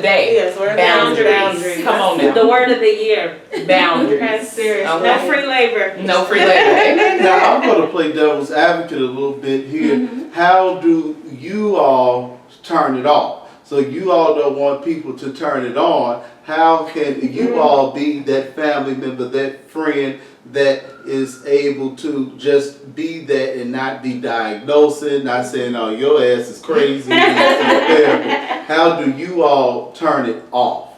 Day. Yes, we're Boundaries. Come on now. The word of the year. Boundaries. That's serious. Okay. No free labor. No free labor. Now, I'm going to play devil's advocate a little bit here. How do you all turn it off? So you all don't want people to turn it on. How can you all be that family member, that friend that is able to just be that and not be diagnosing, not saying, oh, your ass is crazy. How do you all turn it off?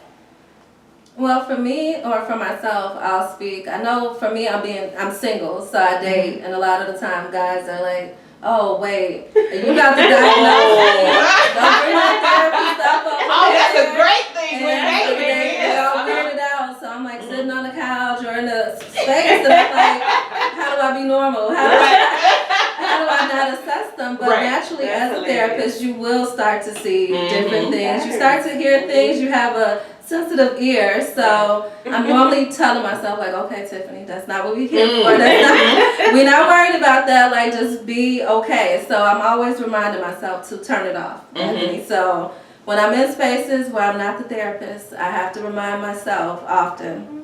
Well, for me or for myself, I'll speak. I know for me, I'm single, so I date, and a lot of the time guys are like, oh, wait, you got the diagnosis. Don't bring that therapy stuff up. Oh, that's a great thing with And dating. they all figured it out, so I'm like sitting on the couch or in the space, and I'm like, how do I be normal? How do I not assess them? But naturally, as a therapist, you will start to see different things. You start to hear things. You have a sensitive ear, so I'm normally telling myself like, okay, Tiffany, that's not what we here for. We're not worried about that. Like, just be okay. So I'm always reminding myself to turn it off. So when I'm in spaces where I'm not the therapist, I have to remind myself often,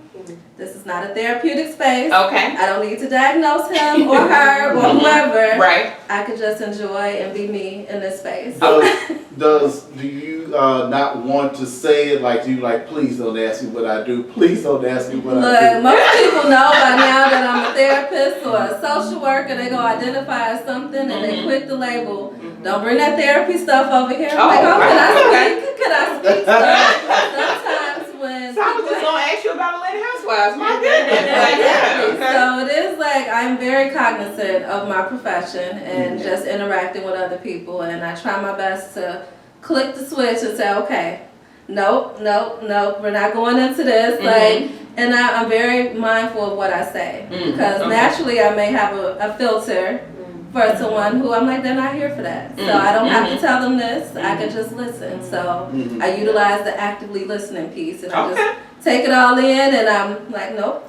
this is not a therapeutic space. Okay. I don't need to diagnose him or her or whoever. Right. I could just enjoy and be me in this space. Do you not want to say it? Like, do you like, please don't ask me what I do. Please don't ask me what I do. Look, most people know by now that I'm a therapist or a social worker. They go identify as something and they quit the label. Don't bring that therapy stuff over here. I'm like, oh, can I speak? Can I speak? Sometimes when So I was just gonna ask you about Atlanta Housewives. My goodness. So it is like I'm very cognizant of my profession and just interacting with other people, and I try my best to click the switch and say, okay, nope, we're not going into this. Like, and I'm very mindful of what I say because naturally I may have a filter for someone who I'm like, they're not here for that. So I don't have to tell them this. I can just listen. So I utilize the actively listening piece, and I just take it all in, and I'm like, nope.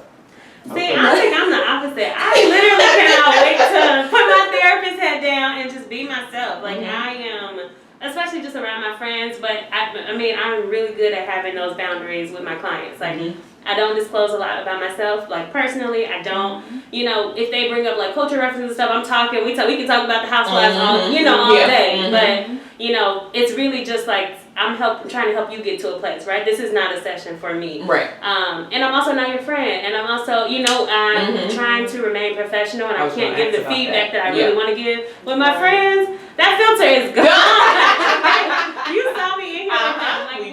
See, I think I'm the opposite. I literally cannot wait to put my therapist head down and just be myself. Like, I am, especially just around my friends, but I mean, I'm really good at having those boundaries with my clients. Like, I don't disclose a lot about myself. Like, personally, I don't. You know, if they bring up like culture references and stuff, I'm talking. We can talk about the housewives all day. But you know, it's really just like I'm trying to help you get to a place, right? This is not a session for me, Right. And I'm also not your friend, and I'm also, I'm trying to remain professional, and I can't give the feedback that I really want to give with my friends. That filter is gone. You saw me in here. Like, we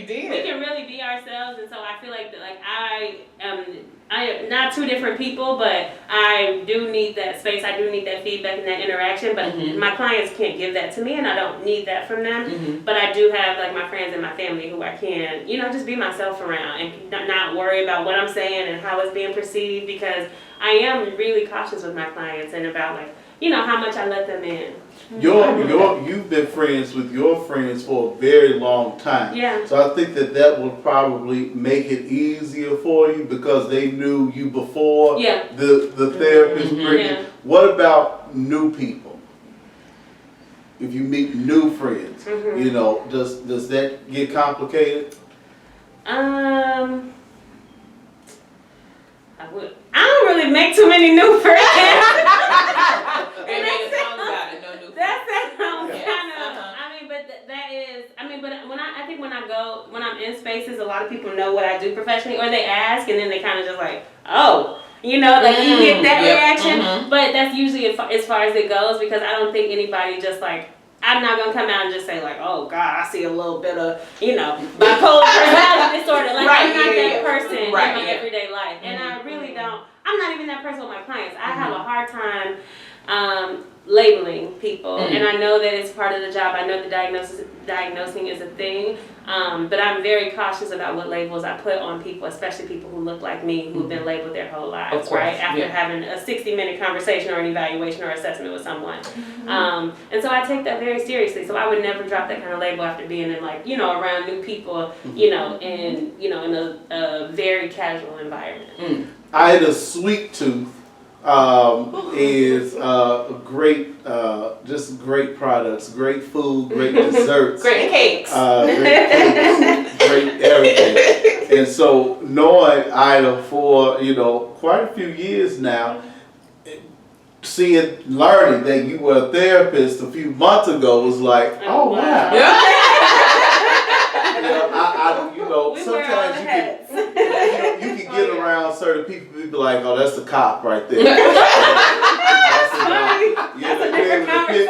did. We can really be ourselves, and so I feel like I am not two different people, but I do need that space. I do need that feedback and that interaction. But my clients can't give that to me, and I don't need that from them. But I do have like my friends and my family who I can, just be myself around and not worry about what I'm saying and how it's being perceived, because I am really cautious with my clients and about how much I let them in. You've been friends with your friends for a very long time. Yeah. So I think that would probably make it easier for you because they knew you before the therapist bringing. What about new people? If you meet new friends, does that get complicated? I don't really make too many new friends. When I'm in spaces, a lot of people know what I do professionally, or they ask, and then they kind of just like, oh, you get that reaction. But that's usually as far as it goes, because I don't think anybody just like, I'm not gonna come out and just say like, oh God, I see a little bit of, bipolar personality disorder. Like, I'm not that person in my everyday life, and I really don't. I'm not even that person with my clients. I have a hard time labeling people, and I know that it's part of the job. I know the diagnosing is a thing, but I'm very cautious about what labels I put on people, especially people who look like me, who've been labeled their whole lives, right? After having a 60-minute conversation or an evaluation or assessment with someone. And so I take that very seriously. So I would never drop that kind of label after being in around new people, in a very casual environment. I had a sweet tooth is great, just great products, great food, great desserts. Great cakes. Great cakes, great everything. And so knowing Ida for, quite a few years now, learning that you were a therapist a few months ago was like, oh wow. Sometimes you can get around certain people and be like, oh, that's the cop right there. That's a different conversation.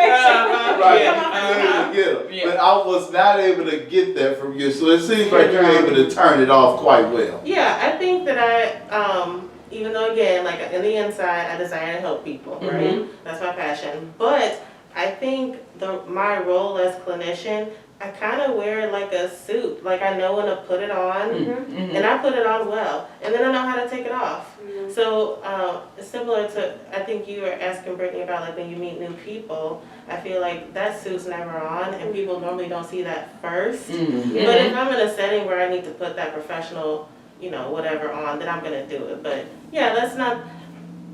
But I was not able to get that from you, so it seems like you're able to turn it off quite well. Yeah, I think that even though again, like in the inside, I desire to help people, right? That's my passion. But I think my role as clinician, I kind of wear like a suit. Like I know when to put it on, and I put it on well, and then I know how to take it off. So similar to, I think you were asking Brittany about like when you meet new people, I feel like that suit's never on, and people normally don't see that first. But if I'm in a setting where I need to put that professional, whatever on, then I'm gonna do it. But yeah, that's not,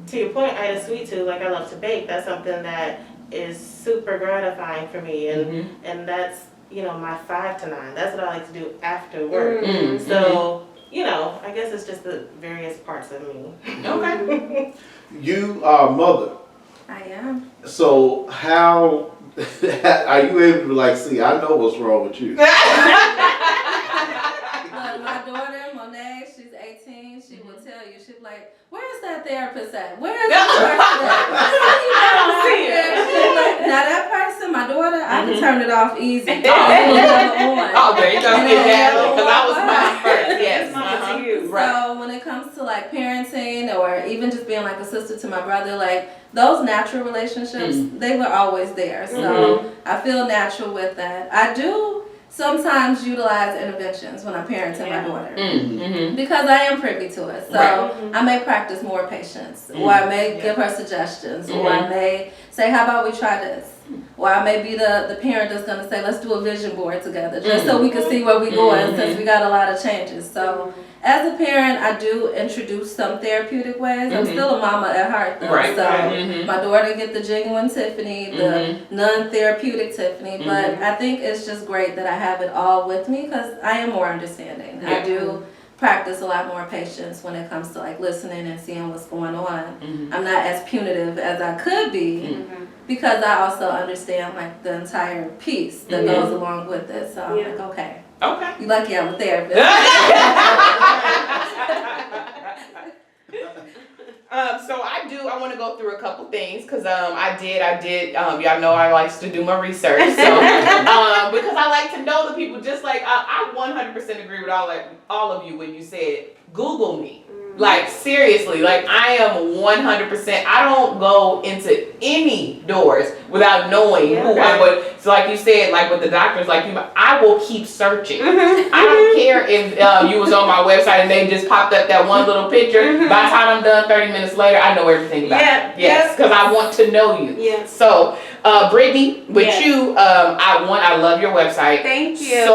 to your point, Ida Sweet Tooth, like I love to bake. That's something that is super gratifying for me, and that's, my 5 to 9. That's what I like to do after work. So, I guess it's just the various parts of me. Okay. You are a mother. I am. So how are you able to see, I know what's wrong with you. Look, my daughter, Monet, she's 18. She will tell you. She'll be like, "Where's that therapist at? Where is that person at?" I don't see her. Now that person, my daughter, I can turn it off easy. Oh, there you go. Because I was mine first. Yes. So when it comes to parenting or even just being like a sister to my brother, those natural relationships, they were always there. So I feel natural with that. I do sometimes utilize interventions when I'm parenting my daughter because I am privy to it. So I may practice more patience, or I may give her suggestions, or I may say, how about we try this? Or I may be the parent that's going to say, let's do a vision board together, just so we can see where we're going since we got a lot of changes. So as a parent, I do introduce some therapeutic ways. I'm still a mama at heart, though. Right. So my daughter get the genuine Tiffany, the non-therapeutic Tiffany. But I think it's just great that I have it all with me because I am more understanding. I do practice a lot more patience when it comes to listening and seeing what's going on. I'm not as punitive as I could be because I also understand the entire piece that goes along with it. So I'm like, okay. Okay. You lucky I'm a therapist. So I want to go through a couple things because I did y'all know I likes to do my research, so because I like to know the people, just like I 100% agree with all of you when you said Google me. Seriously, I am 100%, I don't go into any doors without knowing who I would. So like you said, with the doctors, I will keep searching. I don't care if you was on my website and they just popped up that one little picture. By the time I'm done 30 minutes later, I know everything about it. Yes, because I want to know you. Yes. So, Brittany, with you, I love your website. Thank you.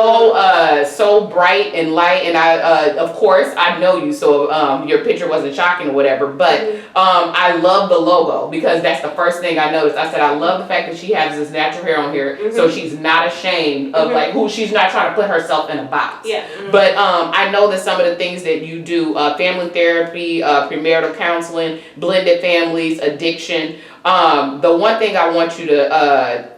So bright and light, and I of course I know you, so your picture wasn't shocking or whatever, but I love the logo because that's the first thing I noticed. I said I love the fact that she has this natural hair on here, so she's not ashamed of who she's not trying to put herself in a box. But I know that some of the things that you do, family therapy, premarital counseling, blended families, addiction. The one thing I want you to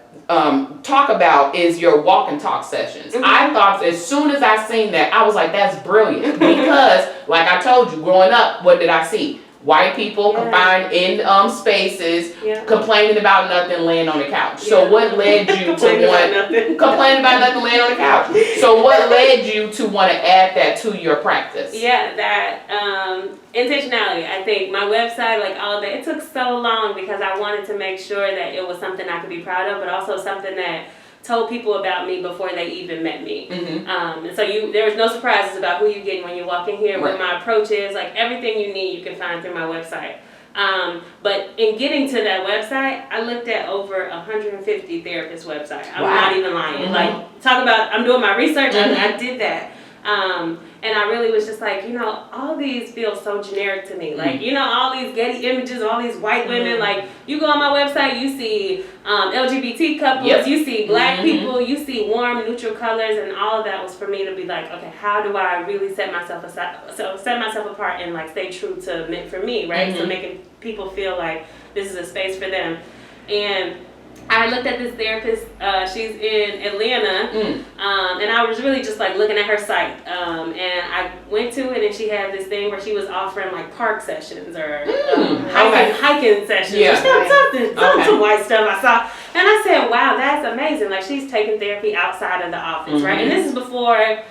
talk about is your walk and talk sessions. I thought as soon as I seen that, I was like, that's brilliant because like I told you, growing up, what did I see? White people confined in spaces, complaining about nothing, laying on the couch. So what led you to want complaining about nothing, laying on the couch? So what led you to want to add that to your practice? That intentionality. I think my website, all of that, it took so long because I wanted to make sure that it was something I could be proud of, but also something that told people about me before they even met me. And so there was no surprises about who you get when you walk in here, what my approach is, everything you need you can find through my website. But in getting to that website, I looked at over 150 therapist websites. I'm not even lying. Talk about, I'm doing my research, I did that. And I really was just like, you know, all these feel so generic to me. Like, you know, all these Getty images, all these white women, like, you go on my website, you see LGBT couples, you see black people, you see warm, neutral colors, and all of that was for me to be like, okay, how do I really set myself apart and like stay true to meant for me, right? So making people feel like this is a space for them. And I looked at this therapist, she's in Atlanta, and I was really just like looking at her site, and I went to it and she had this thing where she was offering like park sessions or hiking sessions or some white stuff I saw, and I said, wow, that's amazing, like she's taking therapy outside of the office, right? And this is before,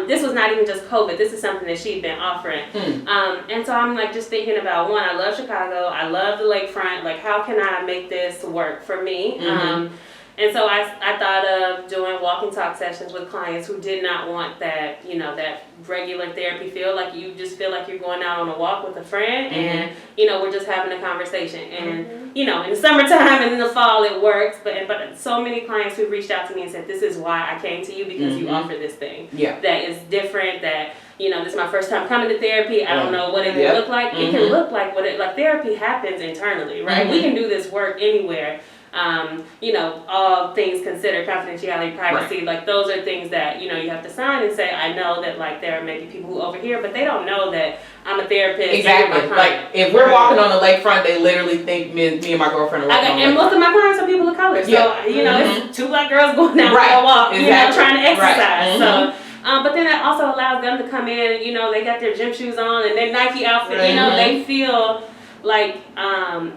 this was not even just COVID. This is something that she'd been offering. And so I'm like just thinking about, one, I love Chicago. I love the lakefront. Like, how can I make this work for me? And so I thought of doing walk and talk sessions with clients who did not want that, you know, that regular therapy feel. Like you just feel like you're going out on a walk with a friend and, you know, we're just having a conversation. And, you know, in the summertime and in the fall it works. But so many clients who reached out to me and said, this is why I came to you, because you offer this thing that is different, that, you know, this is my first time coming to therapy. I don't know what it can look like. It can look like like therapy happens internally, right? We can do this work anywhere. You know, all things considered, confidentiality, privacy, like those are things that, you know, you have to sign and say, I know that like there are maybe people who over here, but they don't know that I'm a therapist. Exactly. Like if we're walking on the lakefront, they literally think me and my girlfriend are walking on the and most of my clients are people of color. So, you know, it's two black girls going out for a walk, you know, trying to exercise. So, but then it also allows them to come in, you know, they got their gym shoes on and their Nike outfit, you know, they feel like,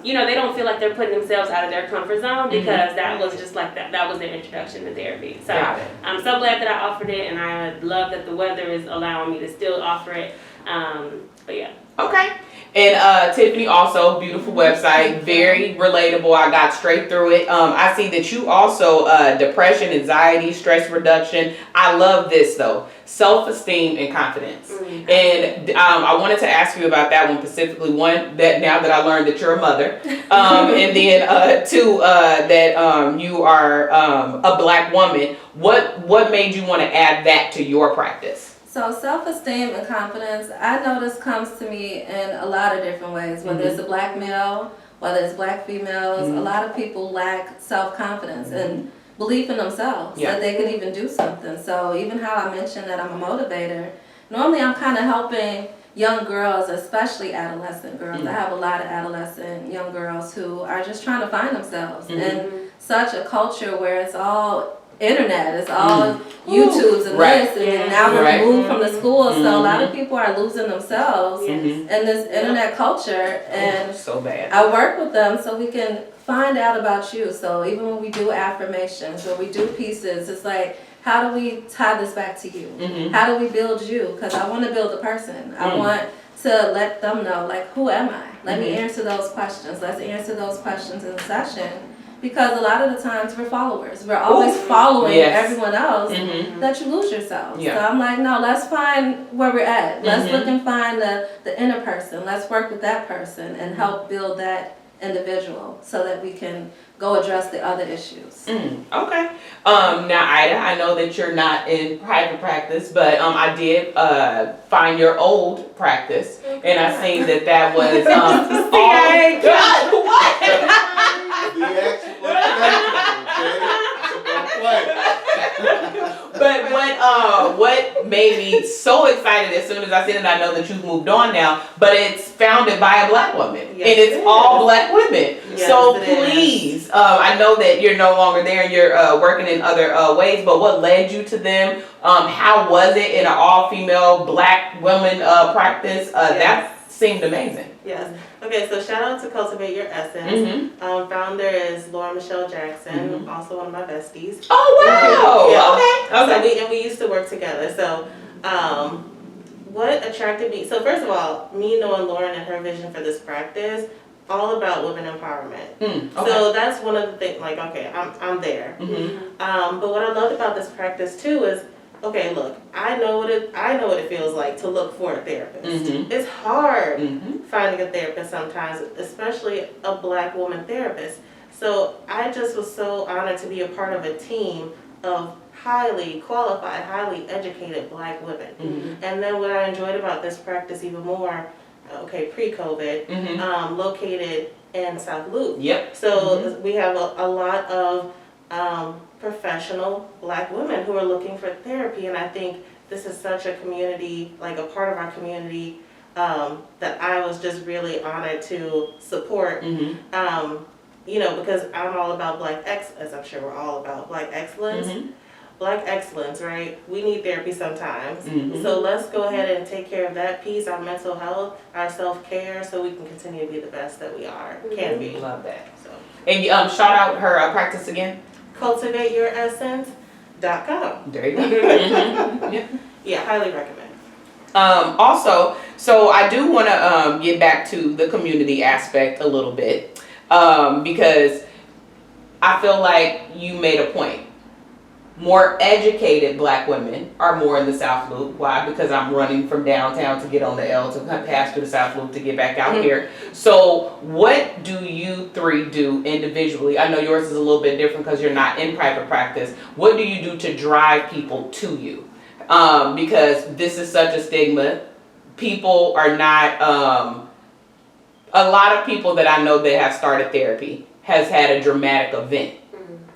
you know, they don't feel like they're putting themselves out of their comfort zone, because that was just like that was their introduction to therapy. So I'm so glad that I offered it, and I love that the weather is allowing me to still offer it. But yeah. Okay. And Tiffany, also beautiful website, very relatable. I got straight through it. I see that you also depression, anxiety, stress reduction. I love this though, self-esteem and confidence. And I wanted to ask you about that one specifically. One, that now that I learned that you're a mother, and then two, that you are a black woman. What made you want to add that to your practice? So self-esteem and confidence, I notice comes to me in a lot of different ways. Whether it's a black male, whether it's black females, a lot of people lack self-confidence and belief in themselves that they can even do something. So even how I mentioned that I'm a motivator, normally I'm kind of helping young girls, especially adolescent girls. I have a lot of adolescent young girls who are just trying to find themselves in such a culture where it's all internet, it's all YouTubes and this, and now we're removed from the schools, so a lot of people are losing themselves in this internet culture, and so bad. I work with them so we can find out about you. So even when we do affirmations, when we do pieces, it's like, how do we tie this back to you? How do we build you? Because I want to build a person. I want to let them know, like, who am I? Let me answer those questions. Let's answer those questions in the session. Because a lot of the times we're followers. We're always following everyone else that you lose yourself. So I'm like, no, let's find where we're at. Let's look and find the inner person. Let's work with that person and help build that individual so that we can go address the other issues. Okay. Now, Ida, I know that you're not in private practice, but I did find your old practice, and I seen that was all. What? The actual But what made me so excited as soon as I seen it, I know that you've moved on now, but it's founded by a black woman, and it's all black women. So please, I know that you're no longer there and you're working in other ways, but what led you to them? How was it in an all-female black woman practice? That seemed amazing. Yes. Okay, so shout out to Cultivate Your Essence. Founder is Laura Michelle Jackson, also one of my besties. Oh, wow. Okay. So we used to work together. So what attracted me, so first of all, me knowing Lauren and her vision for this practice, all about women empowerment. So that's one of the things, like, okay, I'm there. But what I loved about this practice too is, okay, look, I know what it feels like to look for a therapist. It's hard finding a therapist sometimes, especially a black woman therapist. So I just was so honored to be a part of a team of highly qualified, highly educated Black women. Mhm. And then what I enjoyed about this practice even more, pre-COVID, Mhm. located in South Loop. Yep. So we have a lot of professional Black women who are looking for therapy, and I think this is such a community, like a part of our community, that I was just really honored to support. Mhm. Because I'm all about as I'm sure we're all about Black excellence. Mhm. Black excellence, right? We need therapy sometimes. Mhm. So let's go ahead and take care of that piece, our mental health, our self-care, so we can continue to be the best that we can be. Love that. So And shout out her practice again. cultivateyouressence.com. There you go. Mhm. Yep. Yeah, highly recommend. Also, so I do want to get back to the community aspect a little bit, because I feel like you made a point. More educated Black women are more in the South Loop. Why? Because I'm running from downtown to get on the L to pass through the South Loop to get back out here. So what do you three do individually? I know yours is a little bit different because you're not in private practice. What do you do to drive people to you? Because this is such a stigma. People are not, a lot of people that I know that have started therapy has had a dramatic event.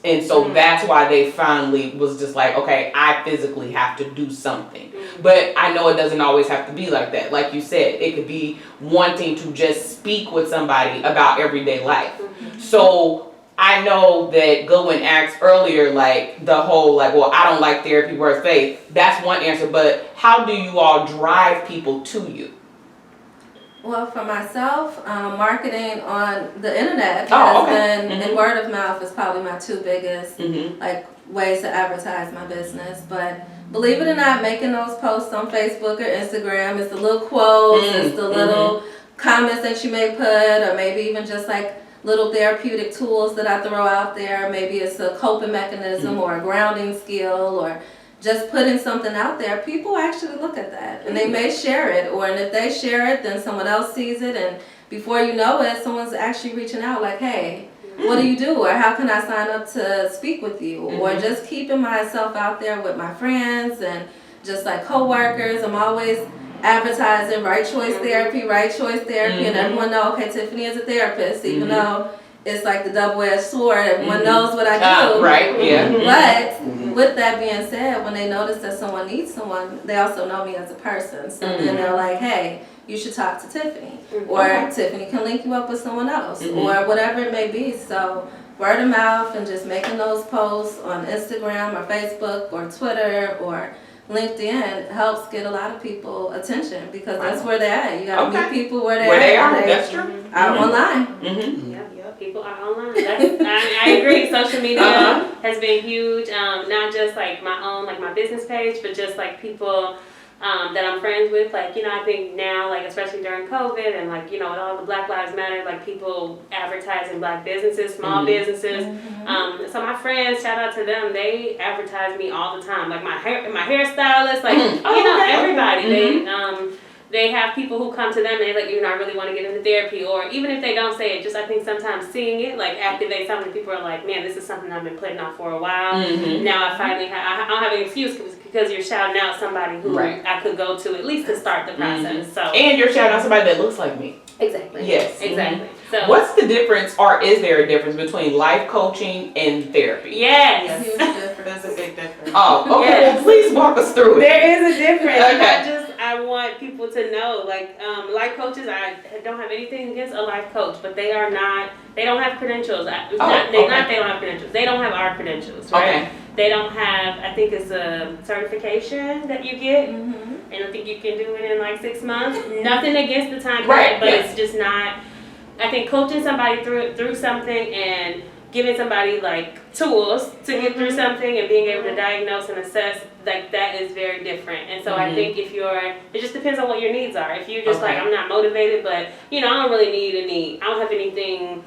And so that's why they finally was just like, okay, I physically have to do something. But I know it doesn't always have to be like that. Like you said, it could be wanting to just speak with somebody about everyday life. So I know that Goodwin asked earlier, like the whole like, well, I don't like therapy, where's faith? That's one answer, but how do you all drive people to you? Well, for myself, marketing on the internet Oh, has okay. been, and word of mouth is probably my two biggest Mm-hmm. like ways to advertise my business. But believe it or not, making those posts on Facebook or Instagram, it's the little quotes, it's the little comments that you may put, or maybe even just like little therapeutic tools that I throw out there. Maybe it's a coping mechanism or a grounding skill, or just putting something out there. People actually look at that and they may share it, and if they share it, then someone else sees it, and before you know it, someone's actually reaching out like, hey, what do you do, or how can I sign up to speak with you? Or just keeping myself out there with my friends and just like co-workers. I'm always advertising right choice therapy, and everyone know, okay, Tiffany is a therapist, even though it's like the double-edged sword. Everyone knows what I do. Right, yeah. But with that being said, when they notice that someone needs someone, they also know me as a person. So then they're like, hey, you should talk to Tiffany. Or Tiffany can link you up with someone else. Or whatever it may be. So word of mouth and just making those posts on Instagram or Facebook or Twitter or LinkedIn helps get a lot of people attention, because that's where they're at. You gotta meet people where they are. They That's true. Out online. Yep, people are online. I agree. Social media has been huge. Not just like my own, like my business page, but just like people that I'm friends with. Like, I think now, like especially during COVID and like, with all the Black Lives Matter, like people advertising Black businesses, small businesses. So my friends, shout out to them, they advertise me all the time. Like my hairstylist, like everybody. They have people who come to them and they're like, I really want to get into therapy. Or even if they don't say it, just I think sometimes seeing it like activates something. People are like, man, this is something I've been putting off for a while. Now I finally I don't have an excuse because you're shouting out somebody who I could go to at least to start the process. So and you're shouting out somebody that looks like me. Exactly. Yes. Exactly. So what's the difference, or is there a difference between life coaching and therapy? Yes. Huge difference. That's a big difference. Oh, okay. Yes. Well, please walk us through it. There is a difference. Okay. I want people to know, like, life coaches, I don't have anything against a life coach, but they don't have credentials. They don't have credentials. They don't have our credentials, right? Okay. They don't have, I think it's a certification that you get, and I think you can do it in like 6 months. Nothing against the time period, but it's just not, I think coaching somebody through something and giving somebody like tools to get through something and being able to diagnose and assess, like that is very different. And so I think it just depends on what your needs are. If you're just like, I'm not motivated, but I don't really I don't have anything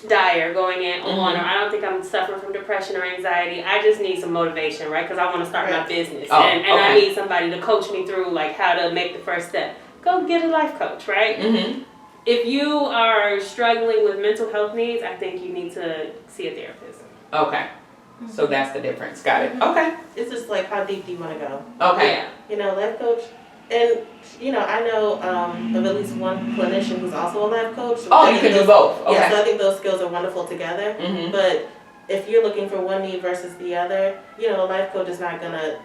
dire going on, or I don't think I'm suffering from depression or anxiety. I just need some motivation, right? Because I want to start my business, and I need somebody to coach me through like how to make the first step. Go get a life coach, right? If you are struggling with mental health needs, I think you need to see a therapist. Okay. So that's the difference. Got it. Okay. It's just like, how deep do you want to go? Okay. Yeah. You know, life coach, and I know of at least one clinician who's also a life coach. So Oh, I you think can do those- both. Yeah, Okay. so I think those skills are wonderful together. Mhm. But if you're looking for one need versus the other, a life coach is not gonna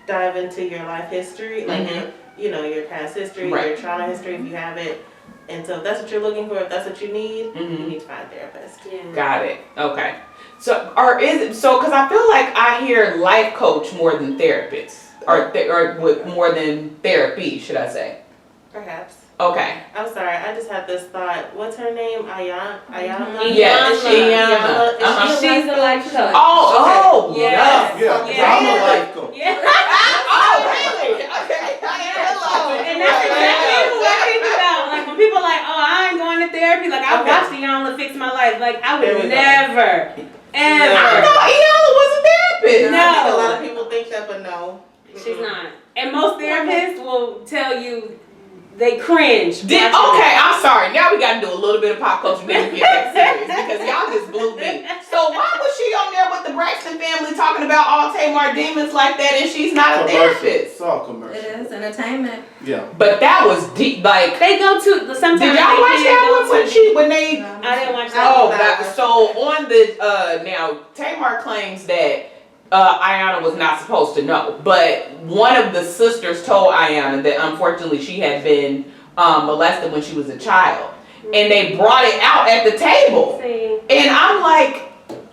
dive into your life history, like your past history, Right. your trauma history if you have it. And so if that's what you're looking for, if that's what you need, you Mhm. need to find a therapist. Yeah. Got it. Okay. So, because I feel like I hear life coach more than therapist, or with more than therapy, should I say? Perhaps. Okay. I'm sorry, I just had this thought. What's her name? Ayana? Yes, Is she Iyanla. Is Uh-huh. she She's a life coach. Oh, Okay. yes. Yeah, Yeah. I'm a life coach. Yeah. Oh, really? Okay. Hello. And that's exactly who I think about. Like when people are like, oh, I ain't going to therapy. Like I Okay. watched Iyanla fix my life. Like I There would we go. never, I ever. thought Iyanla was a therapist. No. I think a lot of people think that, but no. She's not. And most therapists will tell you they cringe. Okay, watching it. I'm sorry. Now we got to do a little bit of pop culture then we get back serious because y'all just blew me. So why was she on there with the Braxton family talking about all Tamar demons like that and she's not a Commercial. therapist? It's all commercial. It is entertainment. Yeah. But that was deep. Like, They go to sometimes. did y'all they watch can that go one to- when they? I didn't watch that. Oh, one. so on the now Tamar claims that Ayanna was not supposed to know, but one of the sisters told Ayanna that unfortunately she had been molested when she was a child, and they brought it out at the table, See. and I'm like,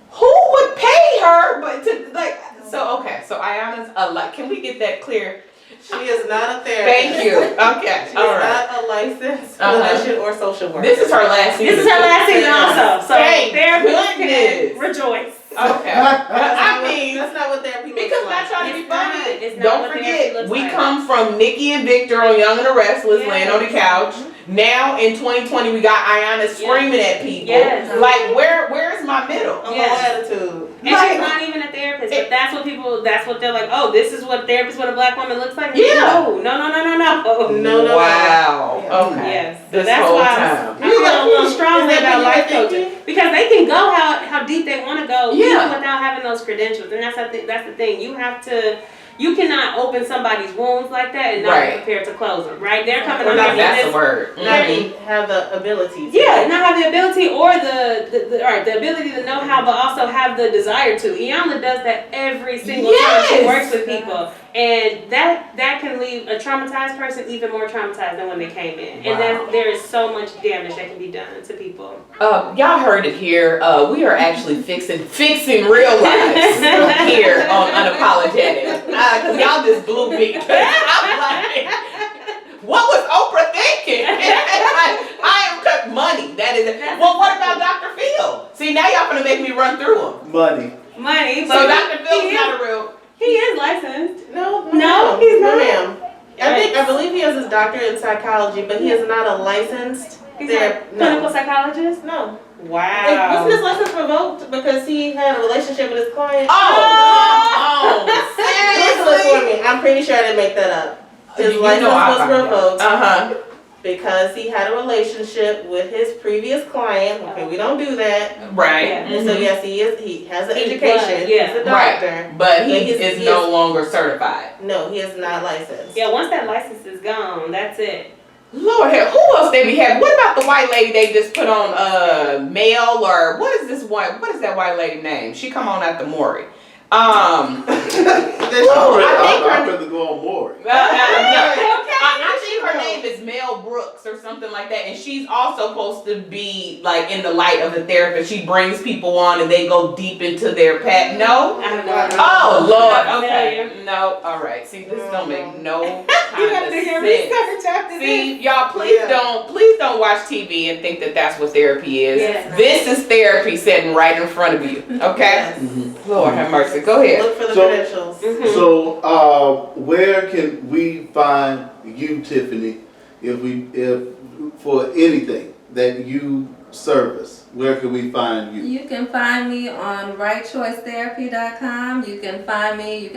who would pay her? But to like, so okay, so Ayanna's can we get that clear? She is not a therapist. Thank you. Okay, She's all right. not a licensed Uh-huh. clinician or social worker. This is her last season. This is her last season also. So Thank therapists goodness. can rejoice. Okay. That's I not mean, that's not what therapy looks because like. not trying to be It's not. funny. It's not Don't what therapy forget, looks we like. come from Nikki and Victor on Young and the Restless, Yes. laying on the couch. Now in 2020, we got Ayanna screaming at people. Yes. Like, where's my middle? A Yes. whole attitude. And Like- she's not even a therapist, but that's what they're like, oh, this is what therapist, what a black woman looks like? Yeah. No. No. Wow. Yeah. Okay. Yes. So This that's whole why time. I feel a little strongly Is that about what you life were coaching. thinking? Because they can go how deep they want to go, Yeah. even without having those credentials. And that's the thing. You cannot open somebody's wounds like that and not Right. be prepared to close them, right? They're coming Or on not- there That's with the this. word. Not Mhm. even have the ability to. Yeah, not have the ability or the ability to know how, but also have the desire to. Iyanla does that every single time she Yes. works with people, and that can leave a traumatized person even more traumatized than when they came in. Wow. And there is so much damage that can be done to people. Y'all heard it here. We are actually fixing real lives here on Unapologetic. Cause y'all just blew me. I'm like, what was Oprah thinking? I am cut money. That is it. Well, what about Dr. Phil? See, now y'all gonna make me run through them. Money. Money, but So Dr. Phil's he not a real. is licensed. No, No, he's no, not. ma'am. I believe he has his doctorate in psychology, but he is not a licensed He's not a clinical psychologist. No. Wow. Wasn't his license revoked because he had a relationship with his client? Oh, Listen for seriously? me. I'm pretty sure I didn't make that up. His You license know I was found out. revoked Uh-huh. because he had a relationship with his previous client. Okay, we don't do that. Right. Yeah. And so Mhm. yes, he has an He education. was, yeah. He's a doctor. Right. But he he's- is he no is- longer certified. No, he is not licensed. Yeah, once that license is gone, that's it. Lord, who else they be having? What about the white lady they just put on mail or what is this one? What is that white lady name? She come on at the Maury. I think her- I'd rather go on Maury. I think her name is Mel Brooks or something like that, and she's also supposed to be like in the light of the therapist. She brings people on and they go deep into their past. No. I have no idea. Oh Lord. Not Okay. familiar. No. All right. See, this don't make no You kind gotta of do your sense. research after this. See, y'all, please don't watch TV and think that that's what therapy is. Yes. This is therapy sitting right in front of you. Okay. Yes. Lord have mercy. Go ahead. Look for the So- credentials. Mhm. So, where can we find you, Tiffany, if for anything that you service? Where can we find you? You can find me on rightchoicetherapy.com. You can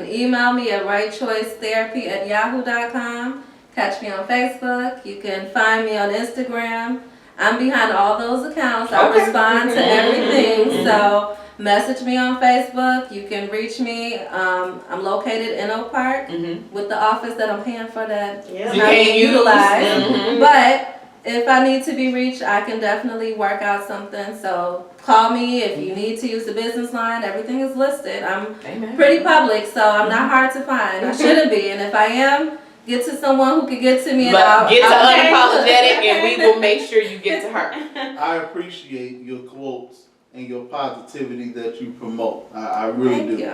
email me at rightchoicetherapy@yahoo.com. Catch me on Facebook. You can find me on Instagram. I'm behind all those accounts. I Okay. respond to everything. So message me on Facebook. You can reach me. I'm located in Oak Park with the office that I'm paying for that Yeah. is You not can't being use. utilized. But if I need to be reached, I can definitely work out something. So call me if you need to use the business line. Everything is listed. I'm Amen. pretty public, so I'm not hard to find. I shouldn't be. And if I am, get to someone who can get to me. And But get to I'll unapologetic, and we will make sure you get to her. I appreciate your quotes and your positivity that you promote. I really Thank do. you.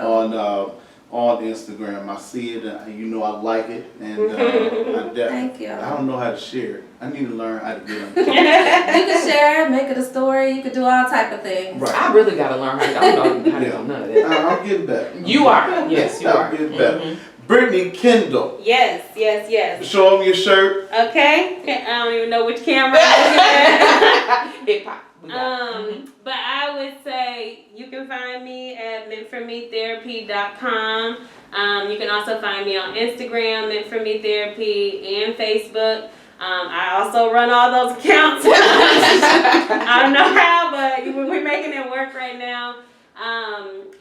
On Instagram, I see it, and you know I like it, and Thank you. I don't know how to share it. I need to learn how to get on. You can share it, make it a story. You can do all type of things. Right. I really gotta learn how to. I don't know how to do none of that. I'm getting better. You are. Yes, you are. I'm getting better. Mhm. Brittany Kendall, Yes. show them your shirt. Okay. I don't even know which camera I'm looking Hip hop. We got it. at. But I would say you can find me at mentformetherapy.com. You can also find me on Instagram, Meant For Me Therapy, and Facebook. I also run all those accounts. I don't know how, but we're making it work right now.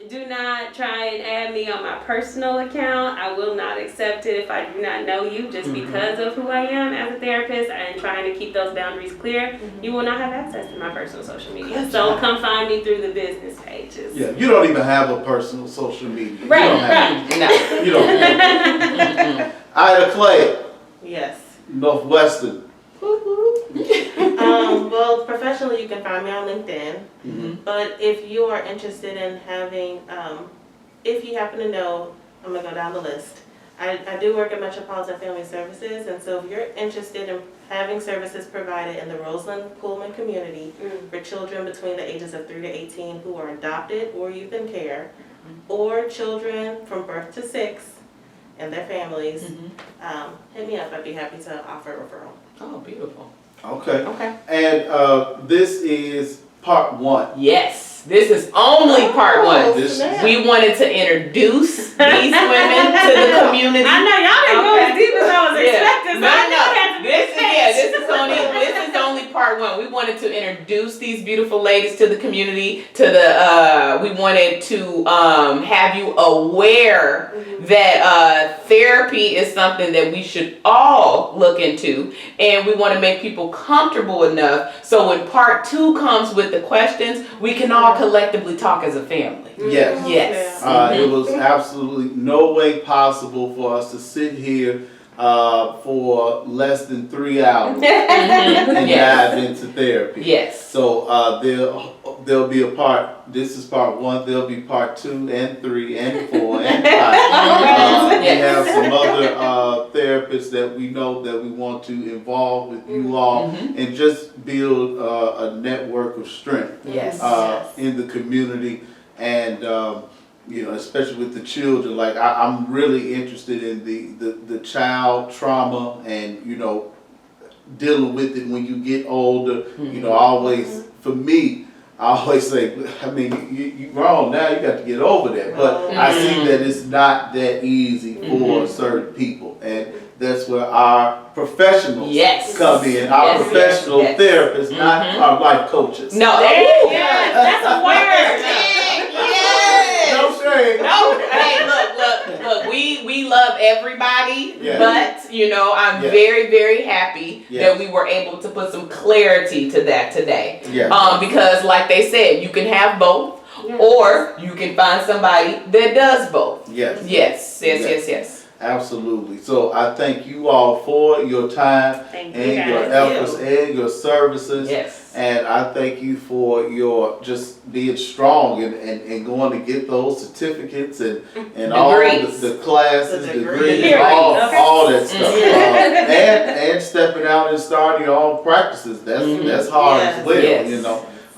Do not try and add me on my personal account. I will not accept it if I do not know you just because of who I am as a therapist and trying to keep those boundaries clear. You will not have access to my personal social media. So come find me through the business pages. Yeah, you don't even have a personal social media. Right, You don't have No. it. You don't have it. Ida Clay, Yes. Northwestern. Well, professionally, you can find me on LinkedIn. But if you are interested in having, if you happen to know, I'm gonna go down the list. I do work at Metropolitan Family Services, and so if you're interested in having services provided in the Roseland Pullman community for children between the ages of 3 to 18 who are adopted or youth in care, or children from birth to 6 and their families, hit me up. I'd be happy to offer a referral. Oh, beautiful. Okay. Okay. And this is part 1. Yes. This is only part one. This- snap. We wanted to introduce these women to the community. I know y'all didn't go as deep as I was expecting. So I know it had to be This is only part one. We wanted to introduce these beautiful ladies to the community. We wanted to have you aware that therapy is something that we should all look into, and we want to make people comfortable enough so when part 2 comes with the questions, we can all collectively talk as a family. Yes. Yes. It was absolutely no way possible for us to sit here for less than 3 hours and Yes. dive into therapy. Yes. So there'll be a part. This is part 1. There'll be part 2 and 3 and 4 and 5. We have some other therapists that we know that we want to involve with you all and just build a network of strength Yes. in the community, and especially with the children. Like I'm really interested in the child trauma and dealing with it when you get older. For me, I always say, I mean, you grown now, you got to get over that. But I see that it's not that easy for certain people, and that's where our professionals come in. Our professional therapists, not our life coaches. No. Yes, that's a word. Yes. No shame. No. Hey, look. We love everybody, Yeah. but I'm Yeah. very, very happy Yes. that we were able to put some clarity to that today. Yeah. Because like they said, you can have both, Yes. or you can find somebody that does both. Yes. Yes. Absolutely. So I thank you all for your time Thank you and your guys. efforts and your services. Yes. And I thank you for your just being strong and going to get those certificates and all Degrees. the classes, The degrees, degrees. all that stuff. And stepping out and starting your own practices. That's hard as well, Yes.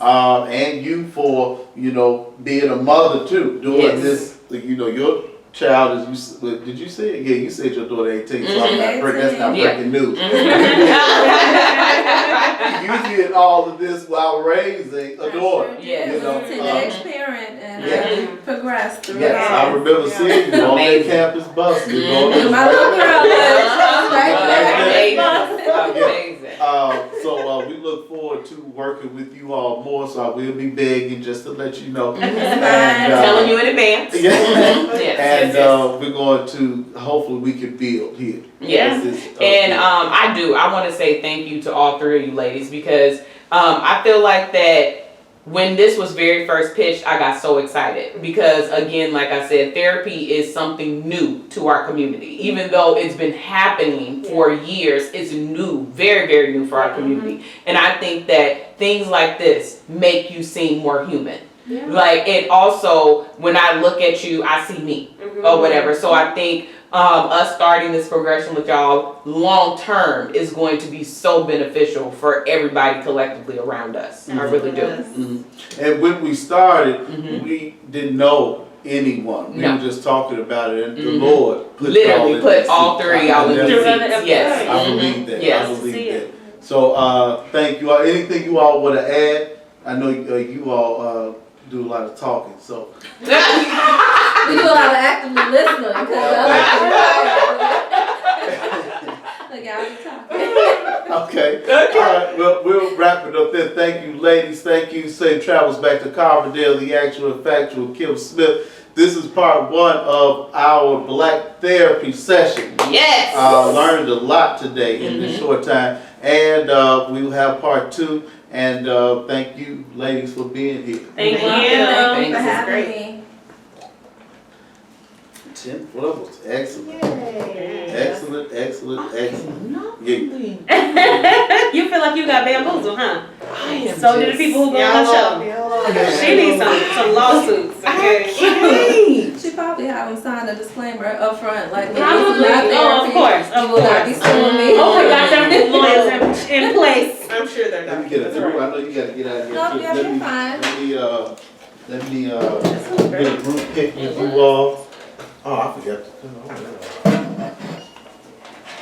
And you for, being a mother too, doing Yes. this, your child is, did you say it? Yeah, you said your daughter 18, so that's not Yeah. breaking news. You did all of this while raising a daughter. Yes. Teenage parent, and Yeah. I progressed through Yes, it I all. remember seeing you on that Amazing. campus bus. Your daughter My little girl was right there. Amazing. So we look forward to working with you all more. So I we'll be begging just to let you know. Telling you in advance. Yeah. Yes, And we're going to, hopefully we can build here. Yes. This is, And I want to say thank you to all three of you ladies because I feel like that when this was very first pitched, I got so excited because again, like I said, therapy is something new to our community. Even though it's been happening for years, it's new, very, very new for our community. And I think that things like this make you seem more human. Yeah. Like it also, when I look at you, I see me or whatever. So I think us starting this progression with y'all long term is going to be so beneficial for everybody collectively around us. I really do. Mhm. And when we started, we didn't know anyone. We No. were just talking about it, and the Mhm. Lord put Literally put all three of y'all in the the Right. seats. Yes. I believe that. Yes. I believe See that. it. So thank you all. Anything you all want to add? I know you all do a lot of talking. So We do a lot of actively listening because like y'all be talking. okay. All right. Well, we'll wrap it up there. Thank you, ladies. Thank you. Safe travels back to Carbondale. The actual and factual Kim Smith. This is part one of our Black therapy session. Yes. Learned a lot today in this short time, and we will have part two. And thank you, ladies, for being here. Thank you. Thank you for Thanks. having me. 10 levels. Excellent. Yay. Excellent, excellent, excellent. No. Yeah. You feel like you got bamboozled, huh? I am So do the just- people who go on the show. She needs some lawsuits. Okay. She probably have them sign a disclaimer up front, like when Probably. this is not Oh, of therapy, course, of you will not be course. suing me. Oh, we got them lawyers in place. I'm sure they're Let not. me get a That's group. all right. I know you gotta get out of here. No, yeah, Let you're me- fine. Let me get a group pic with you all. Oh, I forgot to.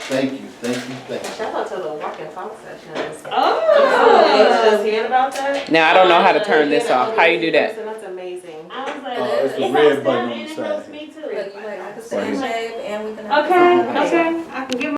Thank you, thank you, thank you. Shout out to the walk and talk sessions. Oh. Just hearing about that. Now I don't know how to turn this off. How you do that? That's amazing. I was like, Oh, it's the it red helps button them on and the it side. helps me too. Like, I can stand shave and we can have Okay, this okay.